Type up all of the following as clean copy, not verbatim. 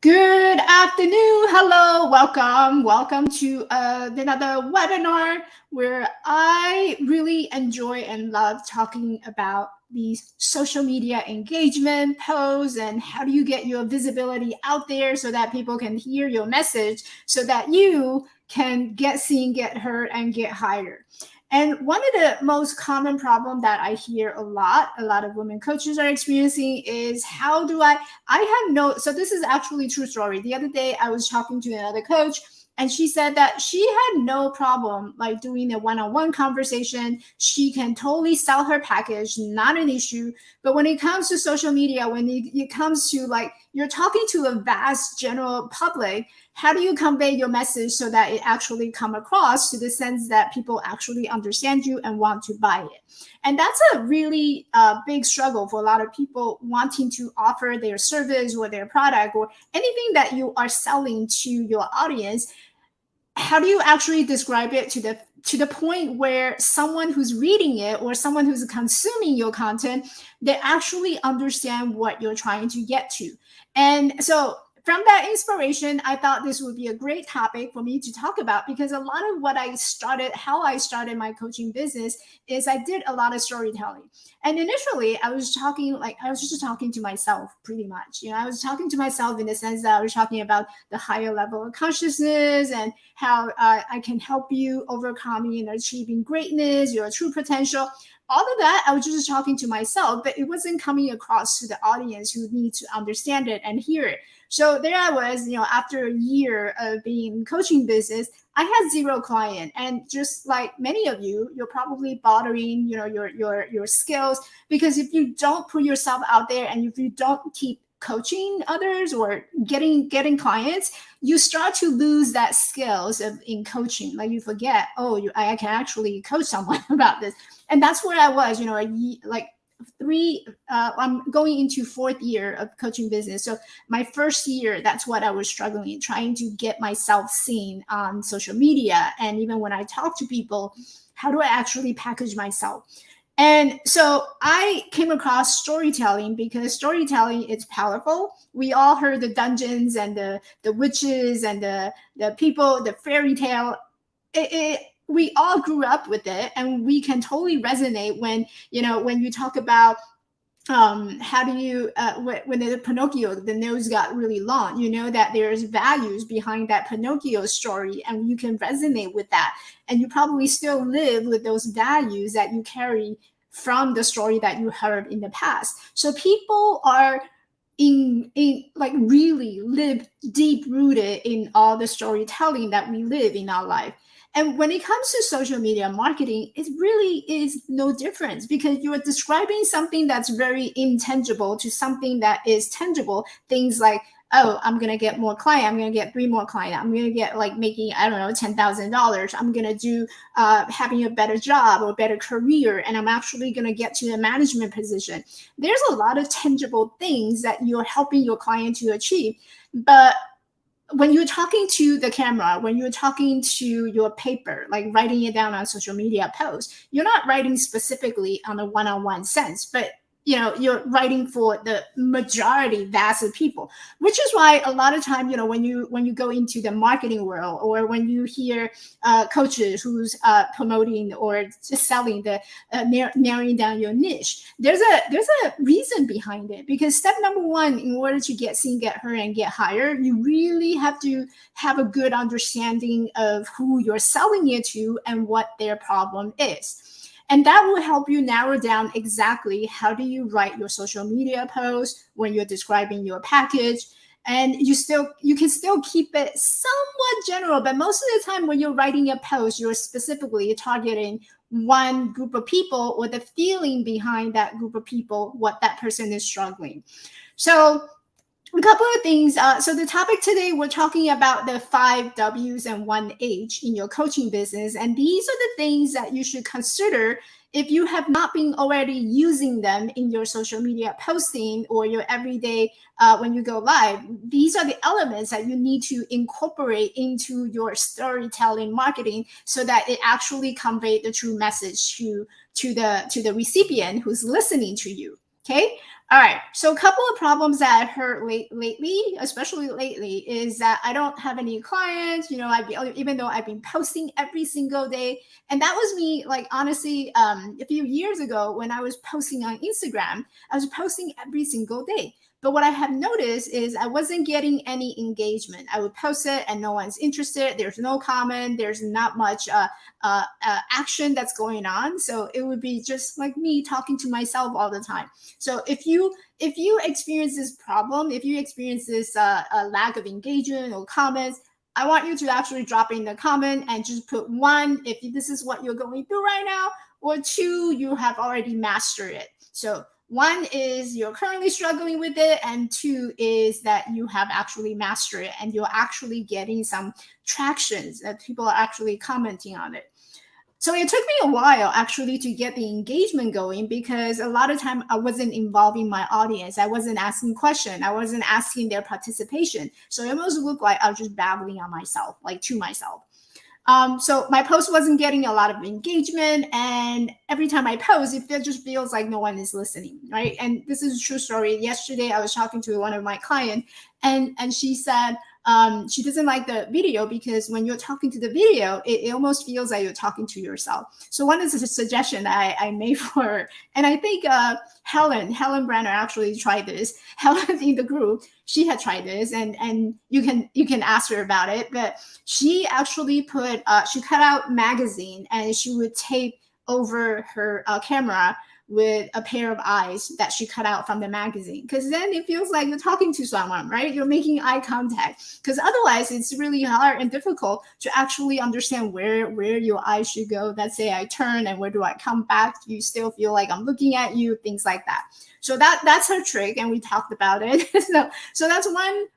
Good afternoon. Hello. Welcome to another webinar where I really enjoy and love talking about these social media engagement posts and how do you get your visibility out there so that people can hear your message so that you can get seen, get heard, and get hired. And one of the most common problem that I hear a lot of women coaches are experiencing is how do I have no, so this is actually a true story. The other day I was talking to another coach and she said that she had no problem like doing a one-on-one conversation. She can totally sell her package, not an issue. But when it comes to social media, when it comes to like you're talking to a vast general public, how do you convey your message so that it actually come across to the sense that people actually understand you and want to buy it? And that's a really big struggle for a lot of people wanting to offer their service or their product or anything that you are selling to your audience. How do you actually describe it to the point where someone who's reading it or someone who's consuming your content, they actually understand what you're trying to get to? And so from that inspiration, I thought this would be a great topic for me to talk about because a lot of how I started my coaching business is I did a lot of storytelling. And initially I was just talking to myself pretty much. I was talking to myself in the sense that I was talking about the higher level of consciousness and how I can help you overcoming and achieving greatness, your true potential. All of that, I was just talking to myself, but it wasn't coming across to the audience who needs to understand it and hear it. So there I was, after a year of being in coaching business, I had 0 client. And just like many of you, you're probably bothering, your skills, because if you don't put yourself out there and if you don't keep coaching others or getting clients, you start to lose that skills in coaching. Like you forget, I can actually coach someone about this. And that's where I was, I'm going into 4th year of coaching business. So my first year, that's what I was struggling, trying to get myself seen on social media. And even when I talk to people, how do I actually package myself? And so I came across storytelling because storytelling is powerful. We all heard the dungeons and the witches and the people, the fairy tale. We all grew up with it, and we can totally resonate when when you talk about how do you when the Pinocchio, the nose got really long, that there's values behind that Pinocchio story, and you can resonate with that, and you probably still live with those values that you carry from the story that you heard in the past. So people are in like really live deep rooted in all the storytelling that we live in our life. And when it comes to social media marketing, it really is no difference, because you are describing something that's very intangible to something that is tangible. Things like, oh, I'm going to get more client. I'm going to get 3 more client. I'm going to get like making, I don't know, $10,000. I'm going to do having a better job or better career. And I'm actually going to get to a management position. There's a lot of tangible things that you're helping your client to achieve. But when you're talking to the camera, when you're talking to your paper, like writing it down on social media posts, you're not writing specifically on a one-on-one sense, but you're writing for the majority, vast of people, which is why a lot of time, when you go into the marketing world, or when you hear coaches who's promoting or just selling the narrowing down your niche, there's a reason behind it. Because step number 1, in order to get seen, get heard, and get hired, you really have to have a good understanding of who you're selling it to and what their problem is. And that will help you narrow down exactly how do you write your social media post when you're describing your package. And you can still keep it somewhat general, but most of the time when you're writing a post, you're specifically targeting one group of people, or the feeling behind that group of people, what that person is struggling. So a couple of things. So the topic today, we're talking about the 5 W's and 1 H in your coaching business. And these are the things that you should consider if you have not been already using them in your social media posting or your everyday when you go live. These are the elements that you need to incorporate into your storytelling marketing so that it actually conveys the true message to the recipient who's listening to you. Okay. All right. So a couple of problems that I've heard lately, especially lately, is that I don't have any clients, even though I've been posting every single day. And that was me, like, honestly, a few years ago when I was posting on Instagram, I was posting every single day. But what I have noticed is I wasn't getting any engagement. I would post it and no one's interested. There's no comment. There's not much action that's going on. So it would be just like me talking to myself all the time. So if you experience this problem, if you experience this lack of engagement or comments, I want you to actually drop in the comment and just put 1 if this is what you're going through right now, or 2, you have already mastered it. So 1 is you're currently struggling with it, and 2 is that you have actually mastered it and you're actually getting some tractions, that people are actually commenting on it. So it took me a while actually to get the engagement going, because a lot of time I wasn't involving my audience. I wasn't asking questions. I wasn't asking their participation. So it almost looked like I was just babbling on myself, like to myself. So my post wasn't getting a lot of engagement, and every time I post, it just feels like no one is listening, right? And this is a true story. Yesterday, I was talking to one of my clients, and she said she doesn't like the video because when you're talking to the video, it almost feels like you're talking to yourself. So one is a suggestion that I made for her, and I think Helen Branner actually tried this. Helen in the group, she had tried this, and you can ask her about it. But she actually put she cut out magazine, and she would tape over her camera with a pair of eyes that she cut out from the magazine, because then it feels like you're talking to someone, right? You're making eye contact, because otherwise it's really hard and difficult to actually understand where your eyes should go. Let's say I turn, and where do I come back? You still feel like I'm looking at you, things like that. So that's her trick, and we talked about it. so that's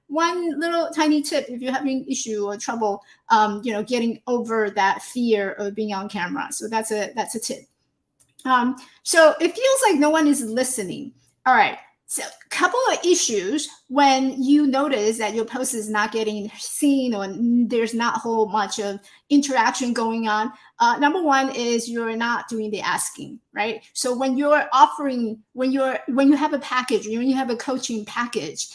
one little tiny tip if you're having issue or trouble getting over that fear of being on camera. So that's a tip. So it feels like no one is listening. All right. So a couple of issues when you notice that your post is not getting seen or there's not a whole much of interaction going on. Number one is you're not doing the asking, right? So when you're offering, when you have a package, when you have a coaching package,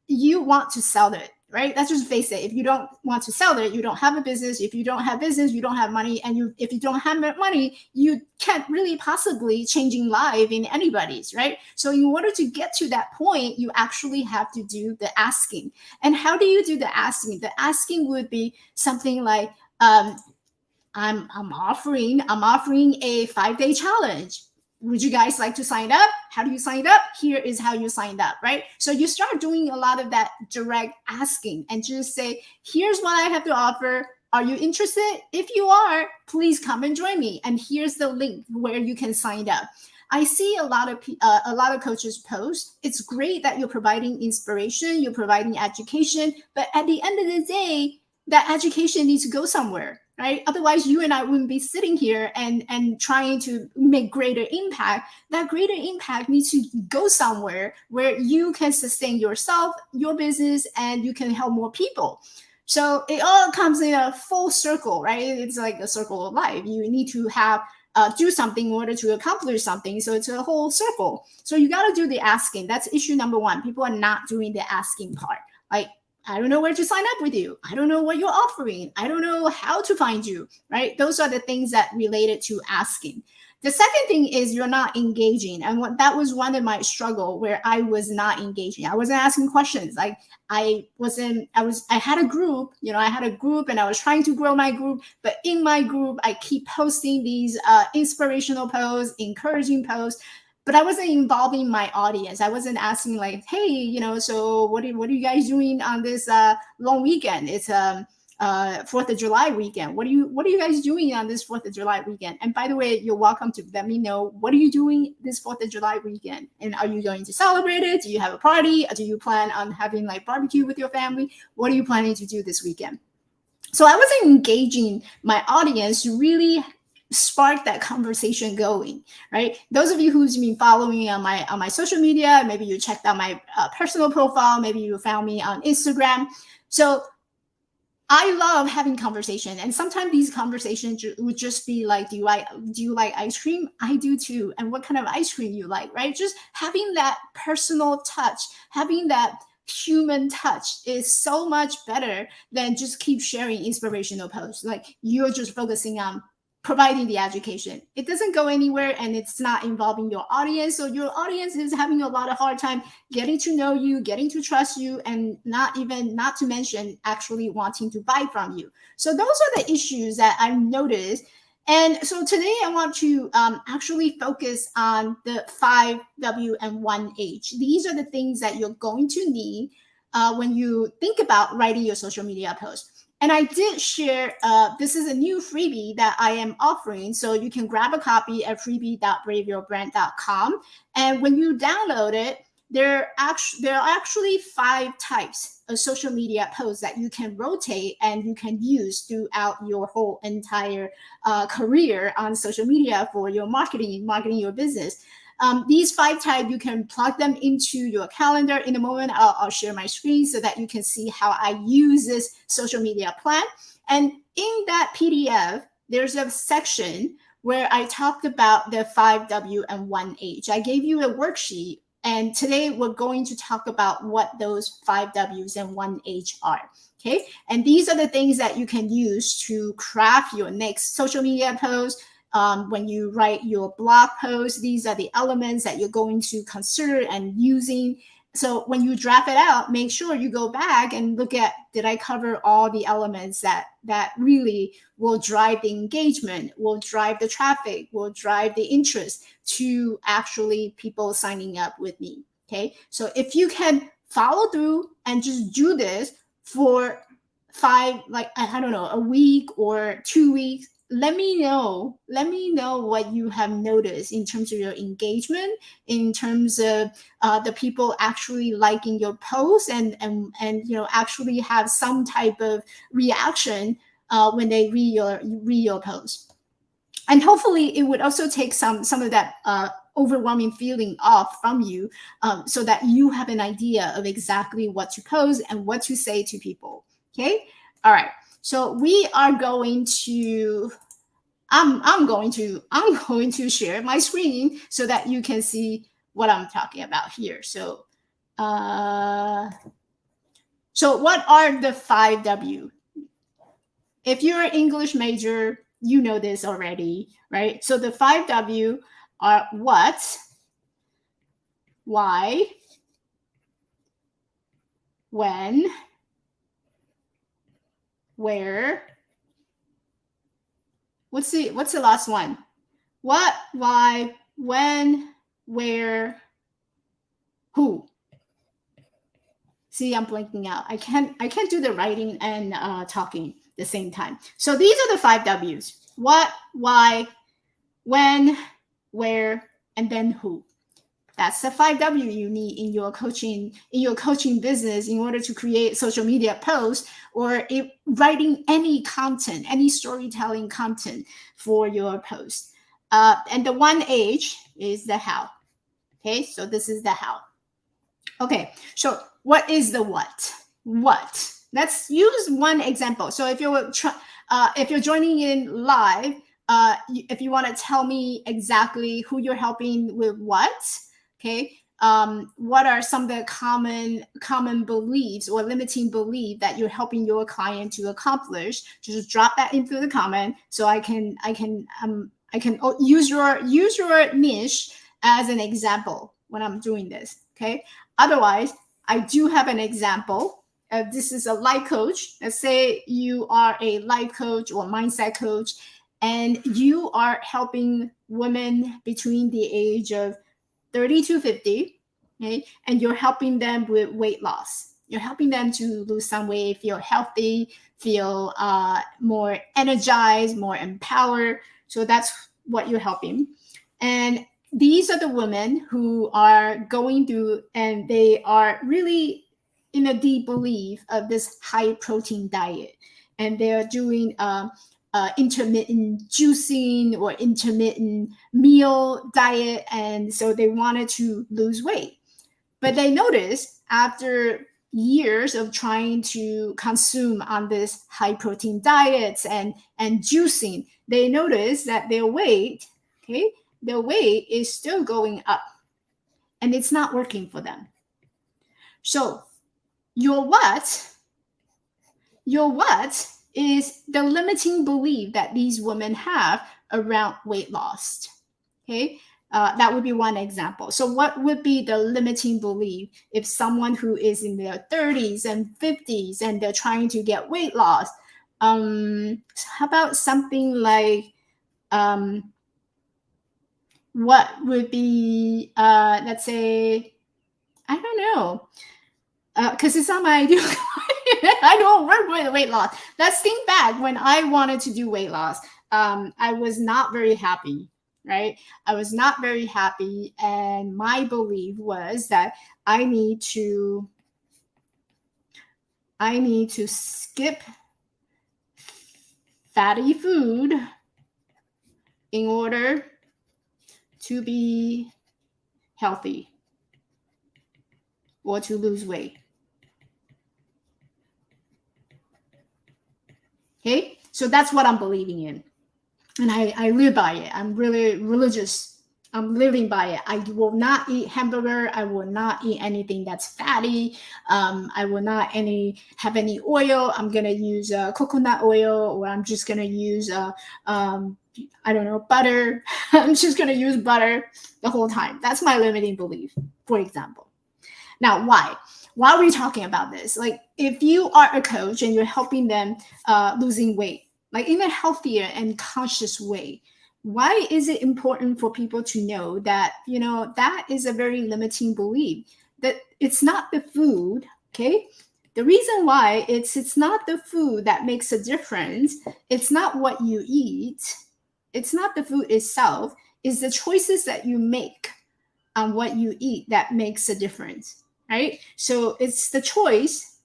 you want to sell it, right? Let's just face it. If you don't want to sell it, you don't have a business. If you don't have business, you don't have money. And if you don't have money, you can't really possibly changing life in anybody's, right? So in order to get to that point, you actually have to do the asking. And how do you do the asking? The asking would be something like, I'm offering a 5-day challenge. Would you guys like to sign up? How do you sign up? Here is how you signed up, right? So you start doing a lot of that direct asking and just say, here's what I have to offer. Are you interested? If you are, please come and join me. And here's the link where you can sign up. I see a lot of coaches post. It's great that you're providing inspiration, you're providing education, but at the end of the day, that education needs to go somewhere, right? Otherwise, you and I wouldn't be sitting here and trying to make greater impact. That greater impact needs to go somewhere where you can sustain yourself, your business, and you can help more people. So it all comes in a full circle, right? It's like a circle of life. You need to have do something in order to accomplish something. So it's a whole circle. So you got to do the asking. That's issue number one. People are not doing the asking part. Like, I don't know where to sign up with you. I don't know what you're offering. I don't know how to find you, right? Those are the things that related to asking. The second thing is you're not engaging. And that was one of my struggle where I was not engaging. I wasn't asking questions. Like I had a group, and I was trying to grow my group, but in my group, I keep posting these inspirational posts, encouraging posts, but I wasn't involving my audience. I wasn't asking like, hey, so what are you guys doing on this long weekend? It's 4th of July weekend. What are you guys doing on this 4th of July weekend? And by the way, you're welcome to let me know, what are you doing this 4th of July weekend? And are you going to celebrate it? Do you have a party? Do you plan on having like barbecue with your family? What are you planning to do this weekend? So I wasn't engaging my audience to really spark that conversation going, right? Those of you who's been following me on my social media, maybe you checked out my personal profile, maybe you found me on Instagram. So I love having conversation, and sometimes these conversations would just be like, do you like ice cream? I do too. And what kind of ice cream you like, right? Just having that personal touch, having that human touch is so much better than just keep sharing inspirational posts. Like you're just focusing on providing the education. It doesn't go anywhere, and it's not involving your audience. So your audience is having a lot of hard time getting to know you, getting to trust you, and not to mention actually wanting to buy from you. So those are the issues that I've noticed. And so today I want to actually focus on the 5W and 1H. These are the things that you're going to need when you think about writing your social media post. And I did share, this is a new freebie that I am offering. So you can grab a copy at freebie.braveyourbrand.com. And when you download it, there are actually 5 types of social media posts that you can rotate and you can use throughout your whole entire career on social media for your marketing your business. These 5 types, you can plug them into your calendar. In a moment, I'll share my screen so that you can see how I use this social media plan. And in that PDF, there's a section where I talked about the 5W and 1H. I gave you a worksheet, and today we're going to talk about what those 5Ws and 1H are. Okay, and these are the things that you can use to craft your next social media post. When you write your blog post, these are the elements that you're going to consider and using. So when you draft it out, make sure you go back and look at, did I cover all the elements that really will drive the engagement, will drive the traffic, will drive the interest to actually people signing up with me. Okay, so if you can follow through and just do this for a week or 2 weeks, let me know what you have noticed in terms of your engagement, in terms of the people actually liking your posts and actually have some type of reaction when they read your post. And hopefully it would also take some of that overwhelming feeling off from you, so that you have an idea of exactly what to post and what to say to people. Okay. All right. So we are going to I'm going to share my screen so that you can see what I'm talking about here. So so what are the 5W? If you're an English major, you know this already, right? So the 5W are what, why, when, where. What's the last one? What, why, when, where, who. See, I'm blanking out. I can't do the writing and talking the same time. So these are the 5W's. What, why, when, where, and then who. That's the 5W you need in your coaching business in order to create social media posts, or writing any content, any storytelling content for your post. And the 1H is the how. Okay, so this is the how. Okay, so what is the what? What? Let's use one example. So if you're joining in live, if you want to tell me exactly who you're helping with what, okay, what are some of the common beliefs or limiting belief that you're helping your client to accomplish? Just drop that into the comment so I can use your niche as an example when I'm doing this. Okay. Otherwise, I do have an example. This is a life coach. Let's say you are a life coach or mindset coach, and you are helping women between the age of 30 to 50, okay? And you're helping them with weight loss. You're helping them to lose some weight, feel healthy, feel more energized, more empowered. So that's what you're helping. And these are the women who are going through, and they are really in a deep belief of this high protein diet. And they're doing intermittent juicing or intermittent meal diet, and so they wanted to lose weight. But they noticed after years of trying to consume on this high protein diets and juicing, they noticed that their weight is still going up, and it's not working for them. So your what is the limiting belief that these women have around weight loss. Okay, that would be one example. So what would be the limiting belief if someone who is in their 30s and 50s and they're trying to get weight loss? How about something like what would be, let's say, I don't know, because it's not my ideal. I don't work with weight loss. Let's think back when I wanted to do weight loss. I was not very happy, right? I was not very happy, and my belief was that I need to skip fatty food in order to be healthy or to lose weight. Okay, so that's what I'm believing in, and I live by it. I'm really religious. I'm living by it. I will not eat hamburger. I will not eat anything that's fatty. I will not have any oil. I'm gonna use coconut oil, or I'm just gonna use I don't know, butter. I'm just gonna use butter the whole time. That's my limiting belief, for example. Now, why? Why are we talking about this? Like, if you are a coach and you're helping them losing weight, like in a healthier and conscious way, why is it important for people to know that, that is a very limiting belief, that it's not the food, okay? The reason why it's not the food that makes a difference. It's not what you eat. It's not the food itself. It's the choices that you make on what you eat that makes a difference. Right? So it's the choice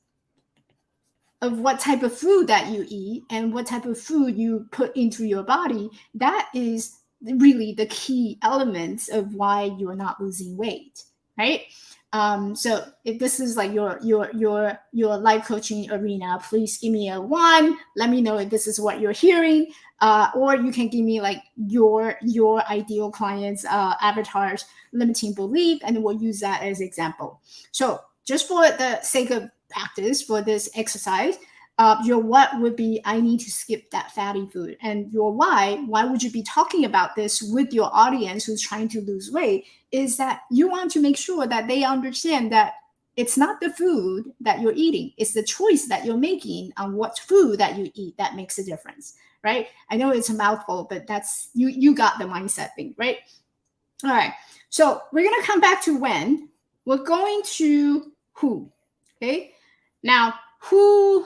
of what type of food that you eat and what type of food you put into your body, that is really the key elements of why you're not losing weight, right? So if this is like your life coaching arena, please give me a 1. Let me know if this is what you're hearing, or you can give me like your ideal clients avatars limiting belief, and we'll use that as example. So just for the sake of practice for this exercise, your what would be, I need to skip that fatty food. And your why would you be talking about this with your audience who's trying to lose weight, is that you want to make sure that they understand that it's not the food that you're eating, it's the choice that you're making on what food that you eat that makes a difference, right? I know it's a mouthful, but that's, you got the mindset thing, right? All right, so we're going to come back to when. We're going to who, okay? Now, who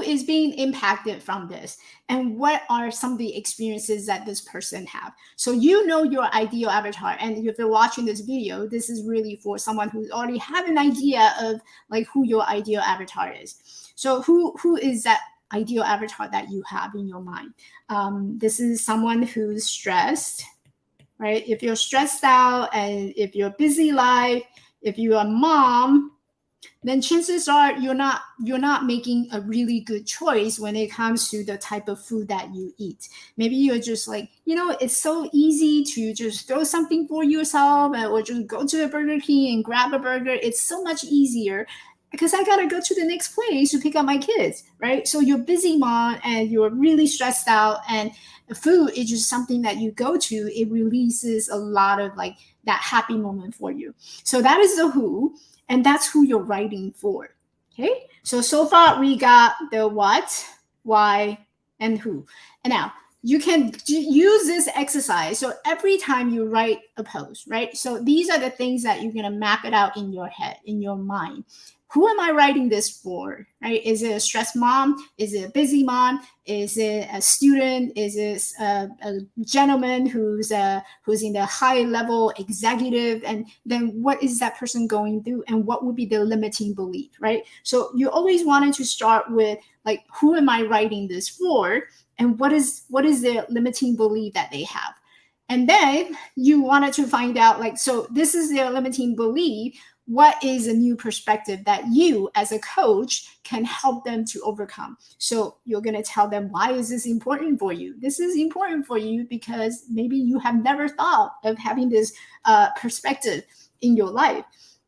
is being impacted from this, and what are some of the experiences that this person have? So you know your ideal avatar, and if you're watching this video, this is really for someone who already have an idea of like who your ideal avatar is. So who is that ideal avatar that you have in your mind? This is someone who's stressed, right? If you're stressed out, and if you're busy life, if you're a mom, then chances are you're not making a really good choice when it comes to the type of food that you eat. Maybe you're just like, it's so easy to just throw something for yourself, or just go to a Burger King and grab a burger. It's so much easier because I gotta go to the next place to pick up my kids, right? So you're busy mom and you're really stressed out, and food is just something that you go to. It releases a lot of like that happy moment for you. So that is the who. And that's who you're writing for. Okay. So far we got the what, why, and who. And now you can use this exercise. So every time you write a post, right? So these are the things that you're going to map it out in your head, in your mind. Who am I writing this for, right? Is it a stressed mom? Is it a busy mom? Is it a student? Is it a gentleman who's in the high level executive? And then what is that person going through, and what would be the limiting belief, right? So you always wanted to start with like, who am I writing this for? And what is the limiting belief that they have? And then you wanted to find out like, so this is their limiting belief. What is a new perspective that you as a coach can help them to overcome? So you're going to tell them, why is this important for you? This is important for you because maybe you have never thought of having this perspective in your life.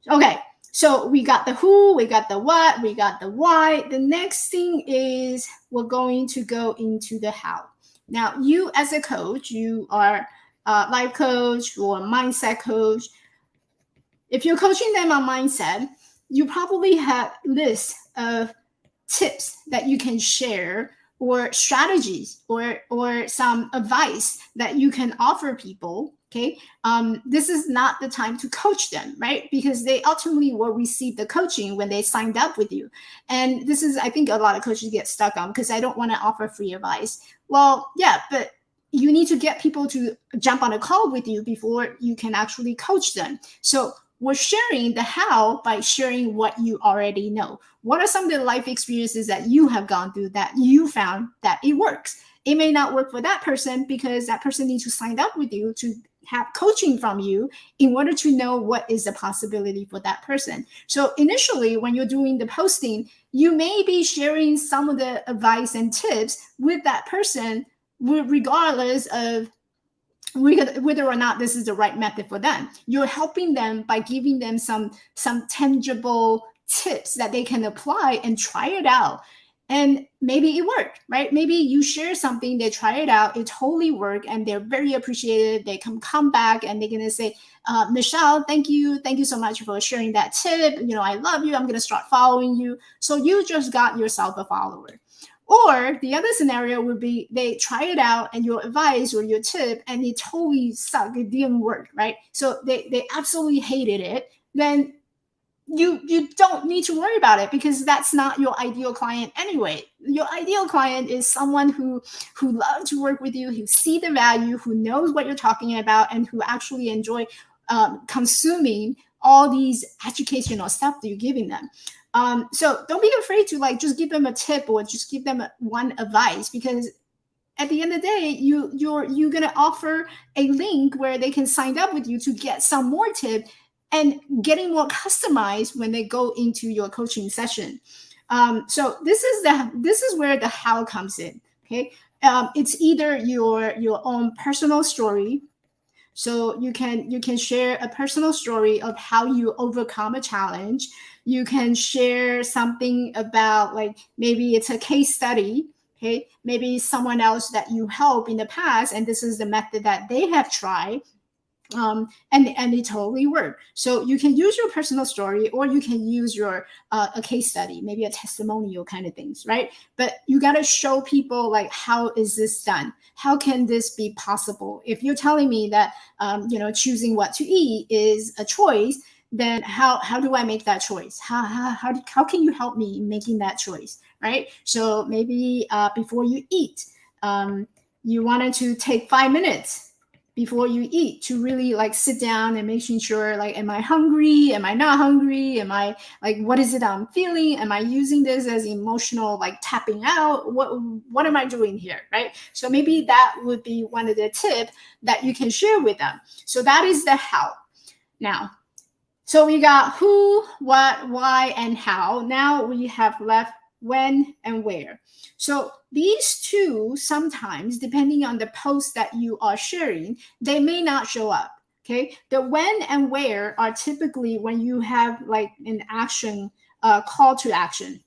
Okay, so we got the who, we got the what, we got the why. The next thing is we're going to go into the how. Now, you as a coach, you are a life coach or mindset coach. If you're coaching them on mindset, you probably have lists of tips that you can share, or strategies, or some advice that you can offer people. Okay, this is not the time to coach them, right? Because they ultimately will receive the coaching when they signed up with you. And this is, I think, a lot of coaches get stuck on, because I don't want to offer free advice. Well, yeah, but you need to get people to jump on a call with you before you can actually coach them. So we're sharing the how by sharing what you already know. What are some of the life experiences that you have gone through that you found that it works? It may not work for that person, because that person needs to sign up with you to have coaching from you in order to know what is the possibility for that person. So initially, when you're doing the posting, you may be sharing some of the advice and tips with that person, regardless of whether or not this is the right method for them. You're helping them by giving them some tangible tips that they can apply and try it out. And maybe it worked, right? Maybe you share something, they try it out, it totally worked, and they're very appreciative. They come back and they're gonna say, Michelle, thank you so much for sharing that tip. I love you. I'm gonna start following you. So you just got yourself a follower. Or the other scenario would be they try it out and your advice or your tip and it totally sucked. It didn't work, right? So they absolutely hated it. Then you don't need to worry about it, because that's not your ideal client anyway. Your ideal client is someone who loves to work with you, who see the value, who knows what you're talking about, and who actually enjoy consuming all these educational stuff that you're giving them. So don't be afraid to like just give them a tip or just give them one advice, because at the end of the day, you're gonna offer a link where they can sign up with you to get some more tip and getting more customized when they go into your coaching session. So this is where the how comes in. Okay, it's either your own personal story. So you can share a personal story of how you overcome a challenge. You can share something about, like, maybe it's a case study. Okay, maybe someone else that you help in the past, and this is the method that they have tried, and it totally work. So you can use your personal story, or you can use your a case study, maybe a testimonial kind of things, right? But you got to show people, like, how is this done? How can this be possible? If you're telling me that choosing what to eat is a choice, then how do I make that choice? How can you help me in making that choice, right? So maybe before you eat, you wanted to take 5 minutes before you eat to really like sit down and making sure, like, am I hungry? Am I not hungry? Am I, like, what is it I'm feeling? Am I using this as emotional, like, tapping out? What am I doing here, right? So maybe that would be one of the tips that you can share with them. So that is the how. Now, so we got who, what, why, and how. Now we have left when and where. So these two, sometimes, depending on the post that you are sharing, they may not show up. Okay, the when and where are typically when you have like an action, call to action.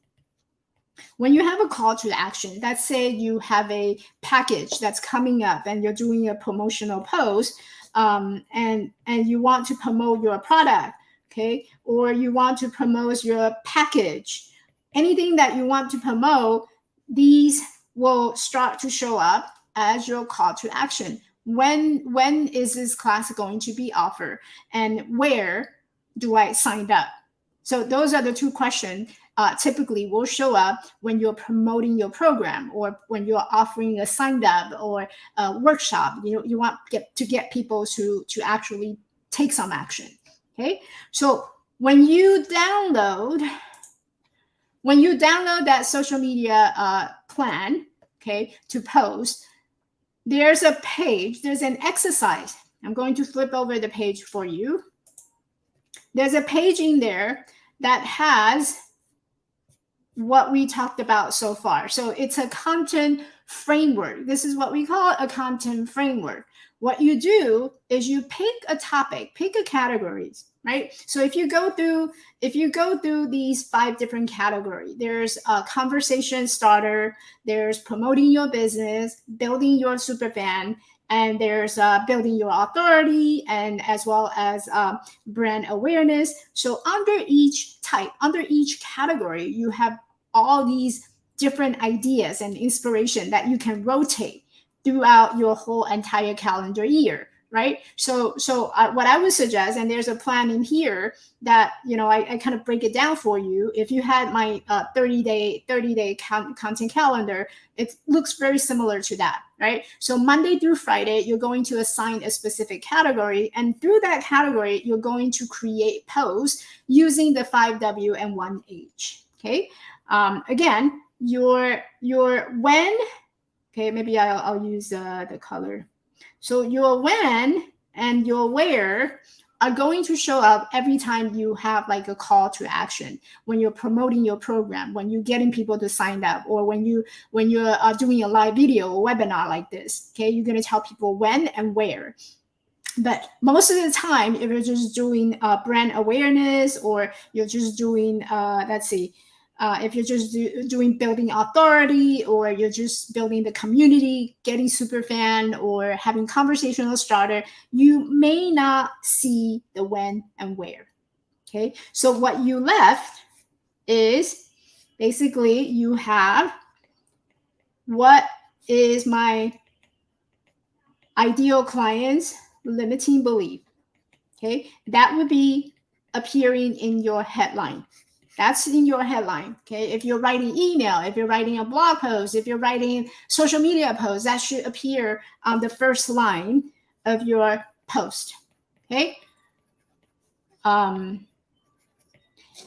When you have a call to action, let's say you have a package that's coming up and you're doing a promotional post, and you want to promote your product, okay, or you want to promote your package, anything that you want to promote, these will start to show up as your call to action. When is this class going to be offered, and where do I sign up? So those are the two questions typically will show up when you're promoting your program, or when you're offering a sign up or a workshop. You want to get people to actually take some action. Okay, so when you download that social media plan, okay, to post, there's a page, there's an exercise. I'm going to flip over the page for you. There's a page in there that has what we talked about so far. So it's a content framework. This is what we call a content framework. What you do is you pick a topic, pick a categories, right? So if you go through these 5 different categories, there's a conversation starter, there's promoting your business, building your superfan, and there's building your authority, and as well as brand awareness. So under each type, under each category, you have all these different ideas and inspiration that you can rotate throughout your whole entire calendar year, right? So what I would suggest, and there's a plan in here that I kind of break it down for you. If you had my 30-day content calendar, it looks very similar to that, right? So Monday through Friday, you're going to assign a specific category, and through that category, you're going to create posts using the 5W and 1H. Okay. Again, your when. Okay, maybe I'll use the color. So your when and your where are going to show up every time you have like a call to action, when you're promoting your program, when you're getting people to sign up, or when you're doing a live video or webinar like this. Okay, you're going to tell people when and where. But most of the time, if you're just doing brand awareness, or you're just doing if you're just doing building authority, or you're just building the community, getting super fan, or having conversational starter, you may not see the when and where. Okay, so what you left is basically you have what is my ideal client's limiting belief. Okay, that would be appearing in your headline. That's in your headline. Okay, if you're writing email, if you're writing a blog post, if you're writing social media posts, that should appear on the first line of your post. Okay.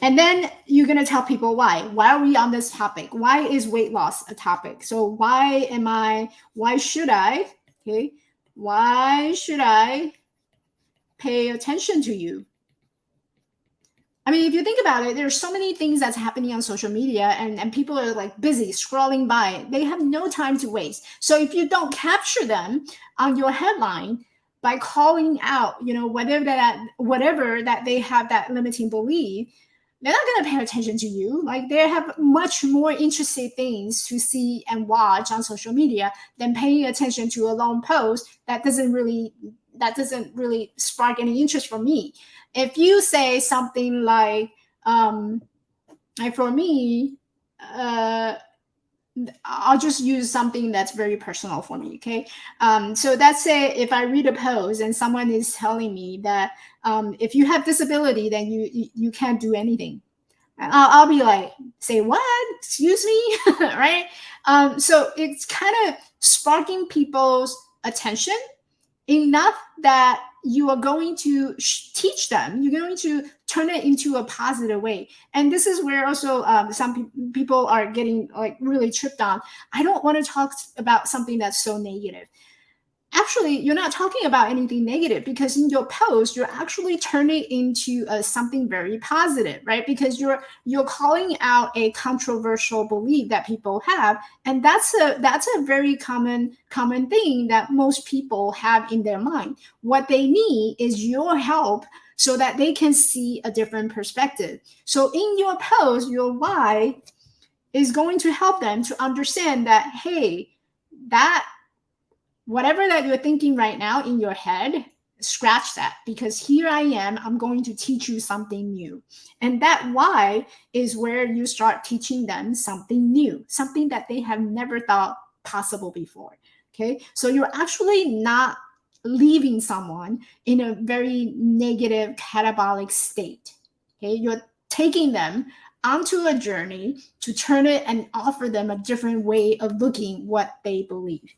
And then you're going to tell people why. Why are we on this topic? Why is weight loss a topic? So why should I, okay? Why should I pay attention to you? I mean, if you think about it, there's so many things that's happening on social media, and people are like busy scrolling by. They have no time to waste. So if you don't capture them on your headline by calling out, whatever that they have that limiting belief, they're not going to pay attention to you. Like, they have much more interesting things to see and watch on social media than paying attention to a long post that doesn't really spark any interest from me. If you say something like for me, I'll just use something that's very personal for me. Okay. So let's say if I read a post and someone is telling me that if you have disability, then you can't do anything. I'll be like, say what? Excuse me, right? So it's kind of sparking people's attention enough that you are going to teach them. You're going to turn it into a positive way. And this is where also some people are getting like really tripped on. I don't want to talk about something that's so negative. Actually, you're not talking about anything negative, because in your post you're actually turning into something very positive, right? Because you're calling out a controversial belief that people have, and that's a very common thing that most people have in their mind. What they need is your help so that they can see a different perspective. So in your post, your why is going to help them to understand that, hey, that whatever that you're thinking right now in your head, scratch that, because here I am, I'm going to teach you something new. And that why is where you start teaching them something new, something that they have never thought possible before. Okay. So you're actually not leaving someone in a very negative catabolic state. Okay. You're taking them onto a journey to turn it and offer them a different way of looking what they believe.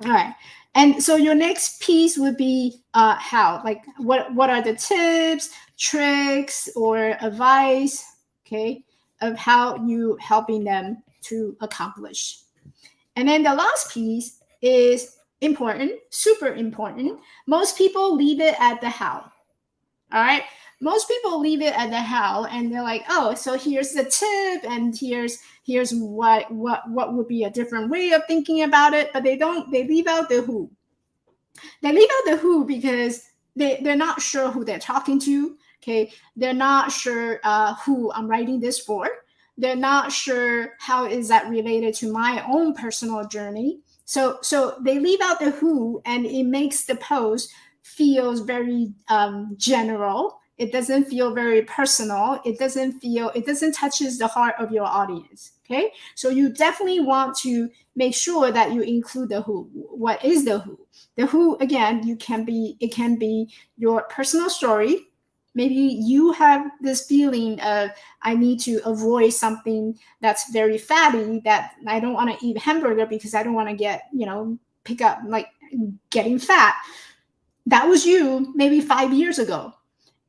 All right. And so your next piece would be how, like what are the tips, tricks, or advice, okay, of how you helping them to accomplish. And then the last piece is important, super important. Most people leave it at the how. All right. Most people leave it at the how, and they're like, oh, so here's the tip, and here's what would be a different way of thinking about it. But they leave out the who. They leave out the who because they're not sure who they're talking to. Okay. They're not sure who I'm writing this for. They're not sure how is that related to my own personal journey. So they leave out the who, and it makes the post feels very general. It doesn't feel very personal. It doesn't touches the heart of your audience. Okay. So you definitely want to make sure that you include the who. What is the who? The who, again, it can be your personal story. Maybe you have this feeling of, I need to avoid something that's very fatty, that I don't want to eat hamburger because I don't want to get, pick up like getting fat. That was you maybe 5 years ago.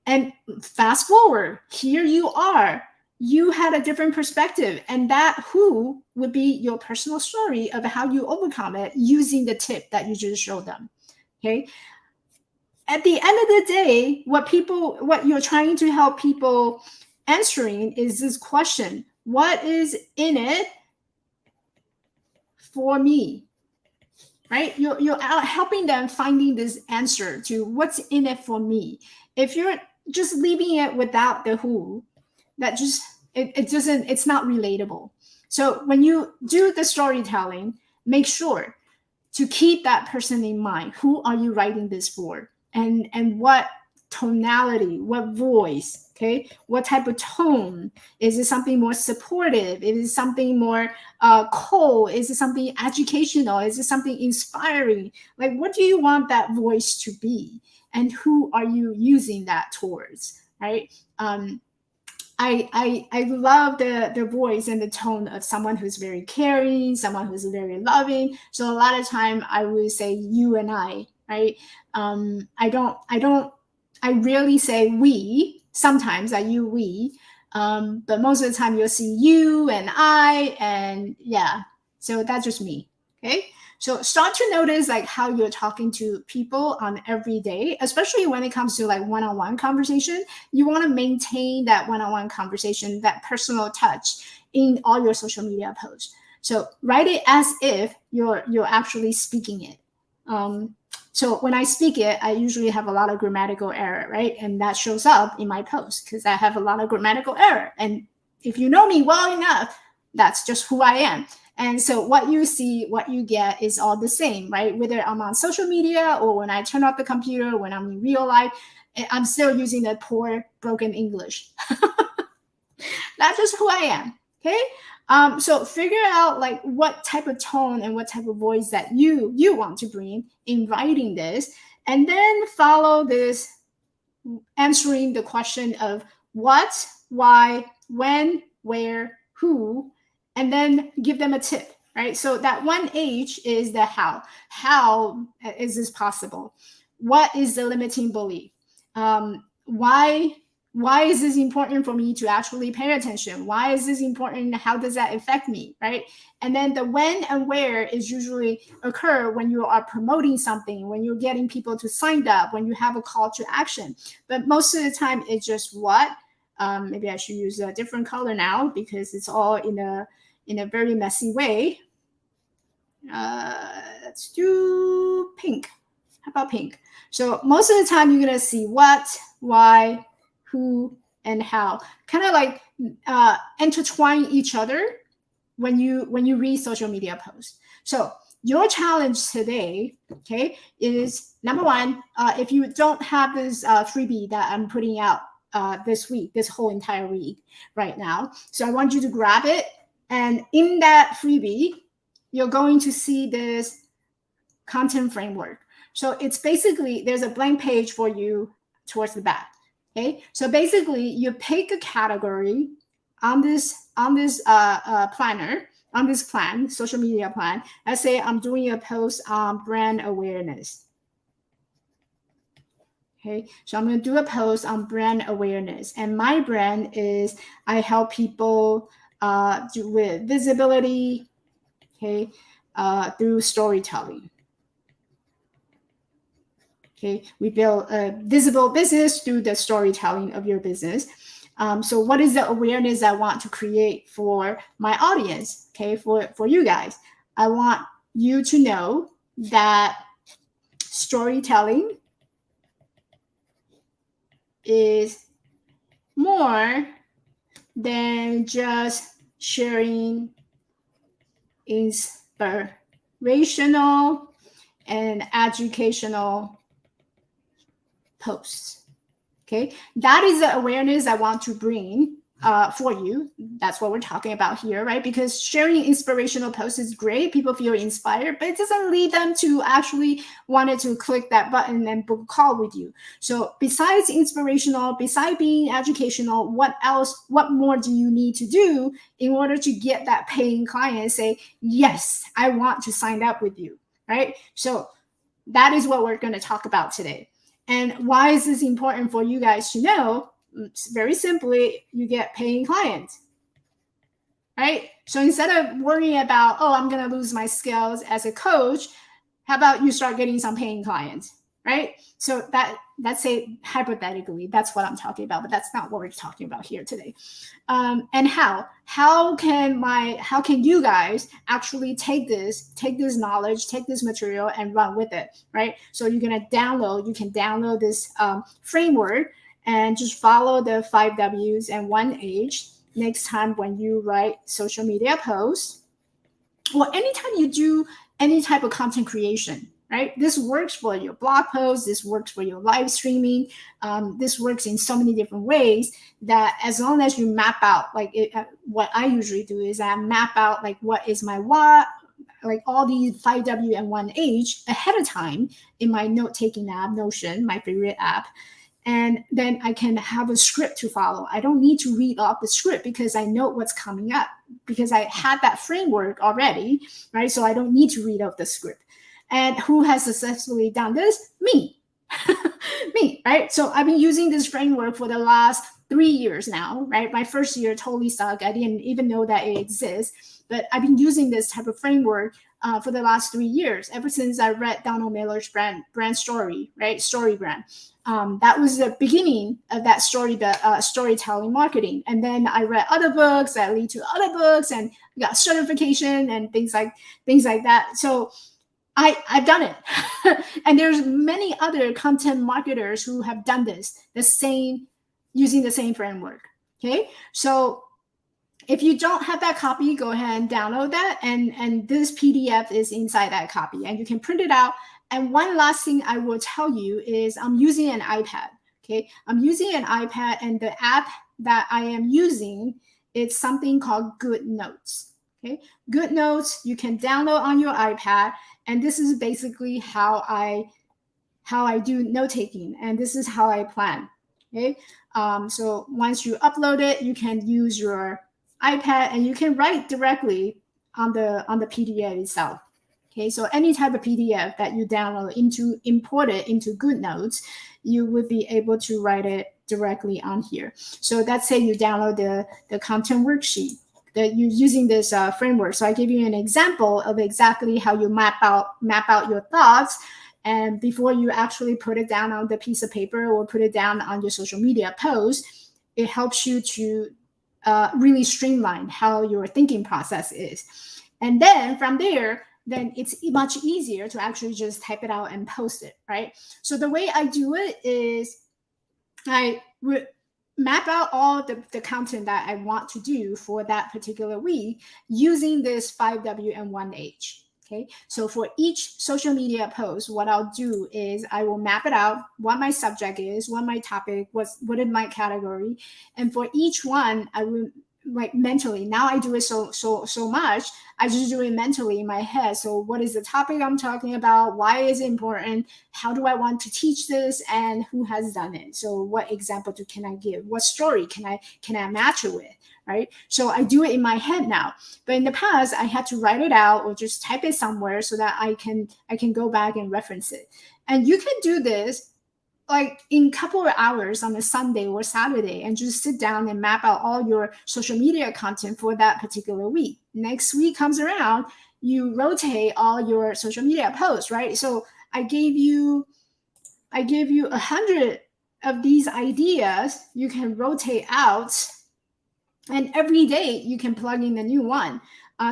And fast forward, here you are. You had a different perspective, and that who would be your personal story of how you overcome it using the tip that you just showed them. Okay. At the end of the day, what you're trying to help people answering is this question: what is in it for me? Right? You're out helping them finding this answer to what's in it for me. If you're just leaving it without the who, that just it's not relatable. So when you do the storytelling, make sure to keep that person in mind. Who are you writing this for? And what tonality, what voice, okay? What type of tone? Is it something more supportive? Is it something more cold? Is it something educational? Is it something inspiring? Like, what do you want that voice to be? And who are you using that towards, right? I love the voice and the tone of someone who's very caring, someone who's very loving. So a lot of time I would say you and I, right? I rarely say we. Sometimes I use we, But most of the time you'll see you and I, and yeah, so that's just me. Okay. So start to notice like how you're talking to people on every day, especially when it comes to like one-on-one conversation. You want to maintain that one-on-one conversation, that personal touch in all your social media posts. So write it as if you're actually speaking it. So when I speak it, I usually have a lot of grammatical error, right? And that shows up in my post because I have a lot of grammatical error. And if you know me well enough, that's just who I am. And so what you see, what you get is all the same, right? Whether I'm on social media or when I turn off the computer, when I'm in real life, I'm still using the poor broken English. That's just who I am. Okay. So figure out like what type of tone and what type of voice that you want to bring in writing this, and then follow this answering the question of what, why, when, where, who, and then give them a tip, right? So that 1H is the how. How is this possible? What is the limiting belief? Why is this important for me to actually pay attention? Why is this important? How does that affect me, right? And then the when and where is usually occur when you are promoting something, when you're getting people to sign up, when you have a call to action. But most of the time, it's just what. Maybe I should use a different color now because it's all in a very messy way. Let's do pink. How about pink? So most of the time, you're gonna see what, why, who, and how, kind of like intertwine each other when you read social media posts. So your challenge today, okay, is number one, if you don't have this freebie that I'm putting out this week, this whole entire week right now, so I want you to grab it, and in that freebie, you're going to see this content framework. So it's basically, there's a blank page for you towards the back. Okay, so basically you pick a category on this planner, on this plan, social media plan. Let's say I'm doing a post on brand awareness. Okay, so I'm going to do a post on brand awareness, and my brand is I help people do with visibility, okay, through storytelling. Okay, we build a visible business through the storytelling of your business. So what is the awareness I want to create for my audience? Okay, for you guys, I want you to know that storytelling is more than just sharing inspirational and educational posts. Okay, that is the awareness I want to bring for you. That's what we're talking about here, right? Because sharing inspirational posts is great. People feel inspired, but it doesn't lead them to actually wanted to click that button and book a call with you. So besides inspirational, besides being educational, what else, what more do you need to do in order to get that paying client and say, yes, I want to sign up with you, right? So that is what we're going to talk about today. And why is this important for you guys to know? It's very simply, you get paying clients, right? So instead of worrying about, oh, I'm going to lose my skills as a coach, how about you start getting some paying clients, right? So that's a hypothetically, that's what I'm talking about, but that's not what we're talking about here today. And how can you guys actually take this knowledge, take this material and run with it, right? So you can download this framework and just follow the 5W's and 1H next time when you write social media posts, or anytime you do any type of content creation, right? This works for your blog posts. This works for your live streaming. This works in so many different ways that as long as you map out, like what I usually do is I map out like what is my what, like all these 5W and 1H ahead of time in my note-taking app, Notion, my favorite app. And then I can have a script to follow. I don't need to read off the script because I know what's coming up because I had that framework already, right? So I don't need to read off the script. And who has successfully done this? Me. Me, right? So I've been using this framework for the last 3 years now, right? My first year totally sucked. I didn't even know that it exists, but I've been using this type of framework for the last 3 years, ever since I read Donald Miller's brand story, right? Story brand. That was the beginning of that storytelling marketing. And then I read other books that lead to other books, and got certification and things like that. So I've done it. And there's many other content marketers who have done this using the same framework. Okay. So if you don't have that copy, go ahead and download that. And this PDF is inside that copy, and you can print it out. And one last thing I will tell you is I'm using an iPad. Okay. I'm using an iPad, and the app that I am using, it's something called Good Notes. Okay. Good Notes, you can download on your iPad. And this is basically how I do note taking, and this is how I plan. Okay. So once you upload it, you can use your iPad, and you can write directly on the PDF itself. Okay, so any type of PDF that you download import it into Good Notes, you would be able to write it directly on here. So let's say you download the content worksheet that you're using this framework. So I give you an example of exactly how you map out your thoughts. And before you actually put it down on the piece of paper or put it down on your social media post, it helps you to really streamline how your thinking process is. And then from there, then it's much easier to actually just type it out and post it, right? So the way I do it is I map out all the content that I want to do for that particular week using this 5W and 1H. Okay, so for each social media post, what I'll do is I will map it out, what my subject is, what my topic, what is my category. And for each one, I will like mentally. Now I do it so much, I just do it mentally in my head. So what is the topic I'm talking about? Why is it important? How do I want to teach this? And who has done it? So what example can I give? What story can I match it with? Right? So I do it in my head now. But in the past, I had to write it out or just type it somewhere so that I can go back and reference it. And you can do this like in a couple of hours on a Sunday or Saturday, and just sit down and map out all your social media content for that particular week. Next week comes around, you rotate all your social media posts, right? So I gave you 100 of these ideas you can rotate out, and every day you can plug in a new one.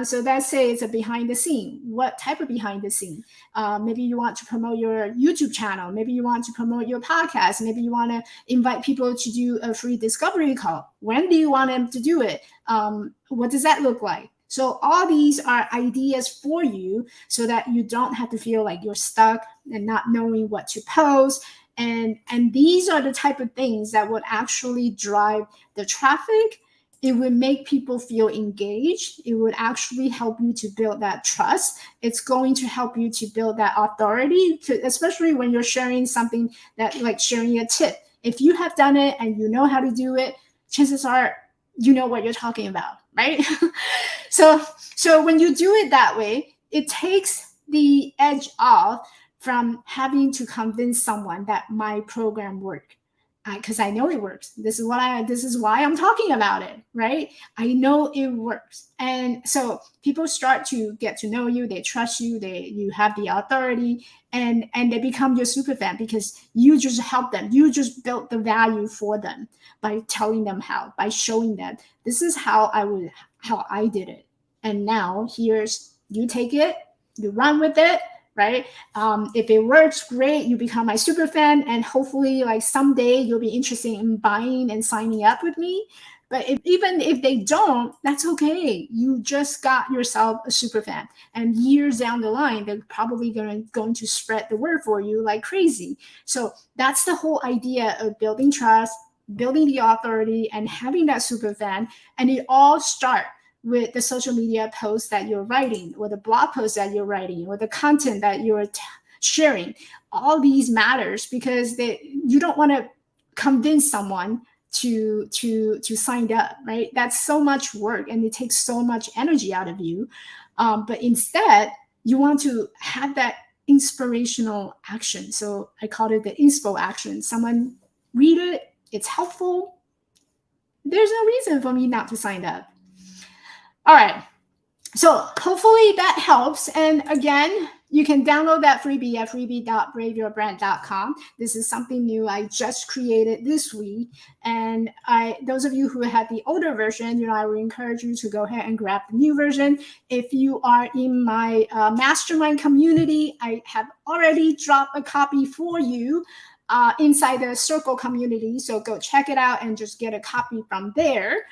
So let's say it's a behind the scene. What type of behind the scene? Maybe you want to promote your YouTube channel. Maybe you want to promote your podcast. Maybe you want to invite people to do a free discovery call. When do you want them to do it? What does that look like? So all these are ideas for you so that you don't have to feel like you're stuck and not knowing what to post. And these are the type of things that would actually drive the traffic. It would make people feel engaged. It would actually help you to build that trust. It's going to help you to build that authority, especially when you're sharing something that, like sharing a tip. If you have done it and you know how to do it, chances are you know what you're talking about, right? So when you do it that way, it takes the edge off from having to convince someone that my program worked. Because I know it works. This is why I'm talking about it, right? I know it works. And so people start to get to know you, they trust you, you have the authority, and they become your super fan because you just help them. You just built the value for them by telling them how, by showing them this is how I did it. And now here's, you take it, you run with it, right? If it works, great. You become my super fan, and hopefully like someday you'll be interested in buying and signing up with me. But even if they don't, that's okay. You just got yourself a super fan, and years down the line, they're probably going to spread the word for you like crazy. So that's the whole idea of building trust, building the authority, and having that super fan. And it all starts with the social media posts that you're writing, or the blog posts that you're writing, or the content that you're sharing. All these matters because you don't want to convince someone to sign up, right? That's so much work, and it takes so much energy out of you. But instead, you want to have that inspirational action. So I call it the inspo action. Someone read it, it's helpful, there's no reason for me not to sign up. All right. So hopefully that helps. And again, you can download that freebie at freebie.braveyourbrand.com. This is something new I just created this week. And those of you who had the older version, I would encourage you to go ahead and grab the new version. If you are in my mastermind community, I have already dropped a copy for you inside the Circle community. So go check it out and just get a copy from there.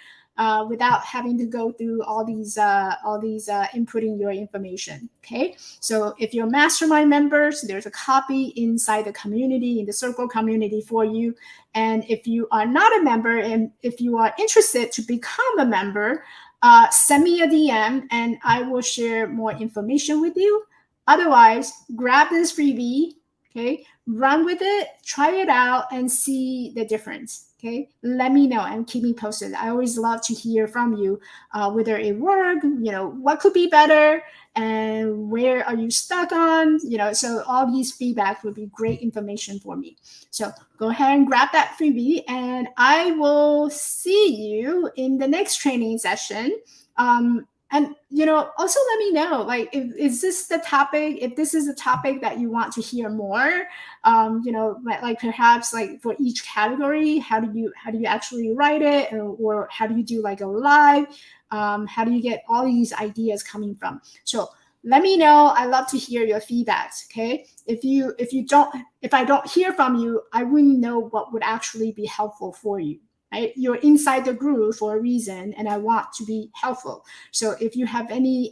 Without having to go through all these inputting your information. Okay, so if you're mastermind members, there's a copy inside the community, in the Circle community for you. And if you are not a member, and if you are interested to become a member, send me a DM and I will share more information with you. Otherwise, grab this freebie. Okay, run with it, try it out, and see the difference. Okay, let me know and keep me posted. I always love to hear from you, whether it worked, what could be better, and where are you stuck on, so all these feedback would be great information for me. So go ahead and grab that freebie, and I will see you in the next training session. And also let me know, like, if this is a topic that you want to hear more, like perhaps like for each category, how do you actually write it, or how do you do like a live? How do you get all these ideas coming from? So let me know. I love to hear your feedbacks. Okay, if I don't hear from you, I wouldn't know what would actually be helpful for you. Right? You're inside the group for a reason, and I want to be helpful. So if you have any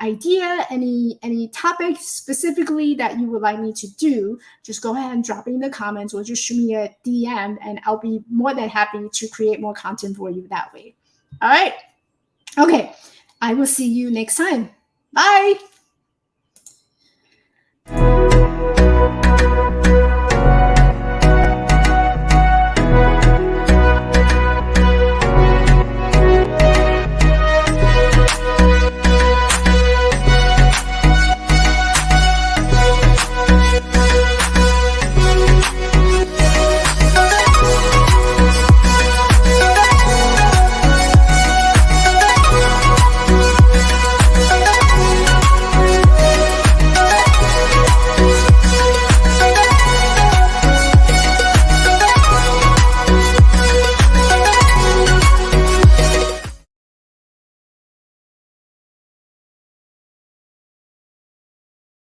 idea, any topic specifically that you would like me to do, just go ahead and drop it in the comments, or just shoot me a DM, and I'll be more than happy to create more content for you that way. All right. Okay. I will see you next time. Bye.